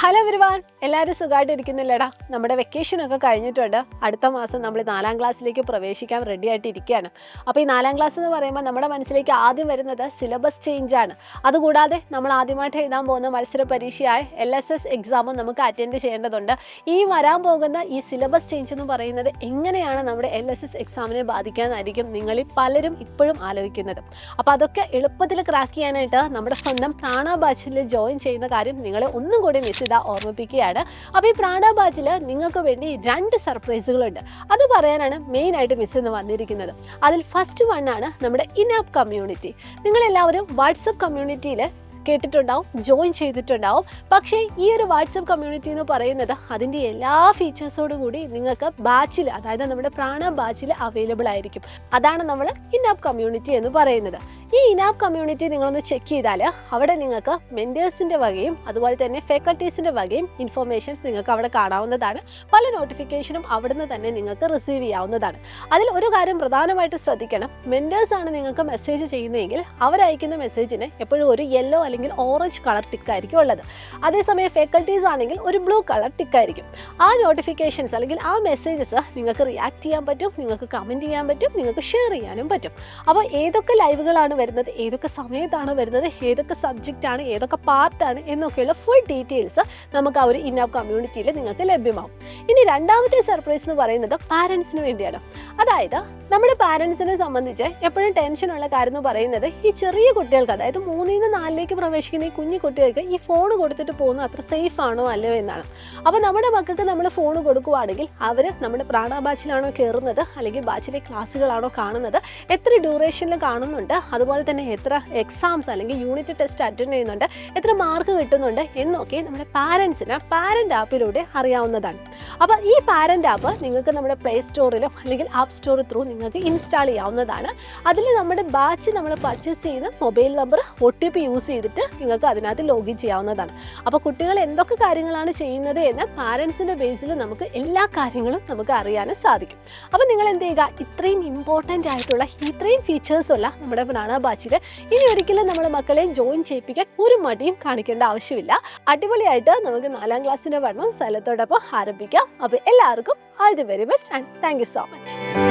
Hello everyone, എല്ലാവരും സുഖമായിട്ടിരിക്കുന്നില്ലേടാ? നമ്മുടെ വെക്കേഷനൊക്കെ കഴിഞ്ഞിട്ടുണ്ട്. അടുത്ത മാസം നമ്മൾ 4ാം ക്ലാസ്സിലേക്ക് പ്രവേശിക്കാൻ റെഡി ആയിട്ട് ഇരിക്കുകയാണ്. അപ്പോൾ ഈ 4ാം ക്ലാസ് എന്ന് പറയുമ്പോൾ നമ്മുടെ മനസ്സിലേക്ക് ആദ്യം വരുന്നത് സിലബസ് ചേഞ്ചാണ്. അതുകൂടാതെ നമ്മൾ ആദ്യമായിട്ട് എഴുതാൻ പോകുന്ന മത്സര പരീക്ഷയായ LSS എക്സാമും നമുക്ക് അറ്റൻഡ് ചെയ്യേണ്ടതുണ്ട്. ഈ വരാൻ പോകുന്ന ഈ സിലബസ് ചേഞ്ച് എന്ന് പറയുന്നത് എങ്ങനെയാണ് നമ്മുടെ LSS എക്സാമിനെ ബാധിക്കാനായിരിക്കും നിങ്ങളിൽ പലരും ഇപ്പോഴും ആലോചിക്കുന്നത്. അപ്പോൾ അതൊക്കെ എളുപ്പത്തിൽ ക്രാക്ക് ചെയ്യാനായിട്ട് നമ്മുടെ സ്വന്തം പ്രാണ ബാച്ചിൽ ജോയിൻ ചെയ്യുന്ന കാര്യം നിങ്ങളെ ഒന്നും കൂടി ഓർമ്മിപ്പിക്കുകയാണ്. അപ്പോൾ ഈ പ്രാണ ബാച്ചിൽ നിങ്ങൾക്ക് വേണ്ടി 2 സർപ്രൈസുകളുണ്ട്. അത് പറയാനാണ് മെയിനായിട്ട് മിസ് ഇന്ന് വന്നിരിക്കുന്നത്. അതിൽ ഫസ്റ്റ് വണ്ണാണ് നമ്മുടെ ഇനാപ്പ് കമ്മ്യൂണിറ്റി. നിങ്ങളെല്ലാവരും വാട്സപ്പ് കമ്മ്യൂണിറ്റിയിൽ കേട്ടിട്ടുണ്ടാവും, ജോയിൻ ചെയ്തിട്ടുണ്ടാവും. പക്ഷേ ഈ ഒരു വാട്സപ്പ് കമ്മ്യൂണിറ്റി എന്ന് പറയുന്നത് അതിൻ്റെ എല്ലാ ഫീച്ചേഴ്സോടു കൂടി നിങ്ങൾക്ക് ബാച്ചിൽ, അതായത് നമ്മുടെ പ്രാണ ബാച്ചിൽ അവൈലബിൾ ആയിരിക്കും. അതാണ് നമ്മൾ ഇനാപ്പ് കമ്മ്യൂണിറ്റി എന്ന് പറയുന്നത്. ഈ ഇനാപ്പ് കമ്മ്യൂണിറ്റി നിങ്ങളൊന്ന് ചെക്ക് ചെയ്താൽ അവിടെ നിങ്ങൾക്ക് മെൻറ്റേഴ്സിൻ്റെ വകയും അതുപോലെ തന്നെ ഫാക്കൽറ്റീസിൻ്റെ വകയും ഇൻഫർമേഷൻസ് നിങ്ങൾക്ക് അവിടെ കാണാവുന്നതാണ്. പല നോട്ടിഫിക്കേഷനും അവിടുന്ന് തന്നെ നിങ്ങൾക്ക് റിസീവ് ചെയ്യാവുന്നതാണ്. അതിൽ ഒരു കാര്യം പ്രധാനമായിട്ട് ശ്രദ്ധിക്കണം. മെൻറ്റേഴ്സാണ് നിങ്ങൾക്ക് മെസ്സേജ് ചെയ്യുന്നതെങ്കിൽ അവരയക്കുന്ന മെസ്സേജിന് എപ്പോഴും ഒരു യെല്ലോ അല്ലെങ്കിൽ ഓറഞ്ച് കളർ ടിക്കായിരിക്കും ഉള്ളത്. അതേസമയം ഫാക്കൽറ്റീസ് ആണെങ്കിൽ ഒരു ബ്ലൂ കളർ ടിക്കായിരിക്കും. ആ നോട്ടിഫിക്കേഷൻസ് അല്ലെങ്കിൽ ആ മെസ്സേജസ് നിങ്ങൾക്ക് റിയാക്ട് ചെയ്യാൻ പറ്റും, നിങ്ങൾക്ക് കമൻറ്റ് ചെയ്യാൻ പറ്റും, നിങ്ങൾക്ക് ഷെയർ ചെയ്യാനും പറ്റും. അപ്പോൾ ഏതൊക്കെ ലൈവുകളാണ് വരുന്നത്, ഏതൊക്കെ സമയത്താണ് വരുന്നത്, ഏതൊക്കെ സബ്ജക്റ്റാണ്, ഏതൊക്കെ പാർട്ടാണ് എന്നൊക്കെയുള്ള ഫുൾ ഡീറ്റെയിൽസ് നമുക്ക് ആ ഒരു ഇനാപ്പ് കമ്മ്യൂണിറ്റിയിൽ നിങ്ങൾക്ക് ലഭ്യമാവും. ഇനി രണ്ടാമത്തെ സർപ്രൈസ് എന്ന് പറയുന്നത് പാരൻസിന് വേണ്ടിയാണ്. അതായത് നമ്മുടെ പാരൻസിനെ സംബന്ധിച്ച് എപ്പോഴും ടെൻഷനുള്ള കാര്യം എന്ന് പറയുന്നത് ഈ ചെറിയ കുട്ടികൾക്ക്, അതായത് 3 to 4 പ്രവേശിക്കുന്ന ഈ കുഞ്ഞു കുട്ടികൾക്ക് ഈ ഫോൺ കൊടുത്തിട്ട് പോകുന്നത് അത്ര സേഫ് ആണോ അല്ലയോ എന്നാണ്. അപ്പോൾ നമ്മുടെ മക്കൾക്ക് നമ്മൾ ഫോൺ കൊടുക്കുകയാണെങ്കിൽ അവർ നമ്മുടെ പ്രാണ ബാച്ചിലാണോ കയറുന്നത്, അല്ലെങ്കിൽ ബാച്ചിലെ ക്ലാസ്സുകളാണോ കാണുന്നത്, എത്ര ഡ്യൂറേഷനിൽ കാണുന്നുണ്ട്, അതുപോലെ തന്നെ എത്ര എക്സാംസ് അല്ലെങ്കിൽ യൂണിറ്റ് ടെസ്റ്റ് അറ്റൻഡ് ചെയ്യുന്നുണ്ട്, എത്ര മാർക്ക് കിട്ടുന്നുണ്ട് എന്നൊക്കെ നമ്മുടെ പാരൻസിന് പാരൻ്റ് ആപ്പിലൂടെ അറിയാവുന്നതാണ്. അപ്പോൾ ഈ പാരൻ്റ് ആപ്പ് നിങ്ങൾക്ക് നമ്മുടെ പ്ലേ സ്റ്റോറിലോ അല്ലെങ്കിൽ ആപ്പ് സ്റ്റോർ ത്രൂ നിങ്ങൾക്ക് ഇൻസ്റ്റാൾ ചെയ്യാവുന്നതാണ്. അതിൽ നമ്മുടെ ബാച്ച് നമ്മൾ പർച്ചേസ് ചെയ്യുന്ന മൊബൈൽ നമ്പർ OTP യൂസ് ചെയ്തിട്ട് നിങ്ങൾക്ക് അതിനകത്ത് ലോഗിൻ ചെയ്യാവുന്നതാണ്. അപ്പോൾ കുട്ടികൾ എന്തൊക്കെ കാര്യങ്ങളാണ് ചെയ്യുന്നത് എന്ന് പാരൻസിൻ്റെ ബേസിൽ നമുക്ക് എല്ലാ കാര്യങ്ങളും നമുക്ക് അറിയാനും സാധിക്കും. അപ്പോൾ നിങ്ങൾ എന്ത് ചെയ്യുക, ഇത്രയും ഇമ്പോർട്ടൻ്റ് ആയിട്ടുള്ള ഇത്രയും ഫീച്ചേഴ്സുള്ള നമ്മുടെ പ്രാണ ബാച്ചിൽ ഇനി ഒരിക്കലും നമ്മുടെ മക്കളെ ജോയിൻ ചെയ്യിപ്പിക്കാൻ ഒരു മടിയും കാണിക്കേണ്ട ആവശ്യമില്ല. അടിപൊളിയായിട്ട് നമുക്ക് 4ാം ക്ലാസ്സിൻ്റെ പഠനം സ്ഥലത്തോടൊപ്പം ആരംഭിക്കാം. അപ്പോൾ എല്ലാവർക്കും all the very best and thank you so much.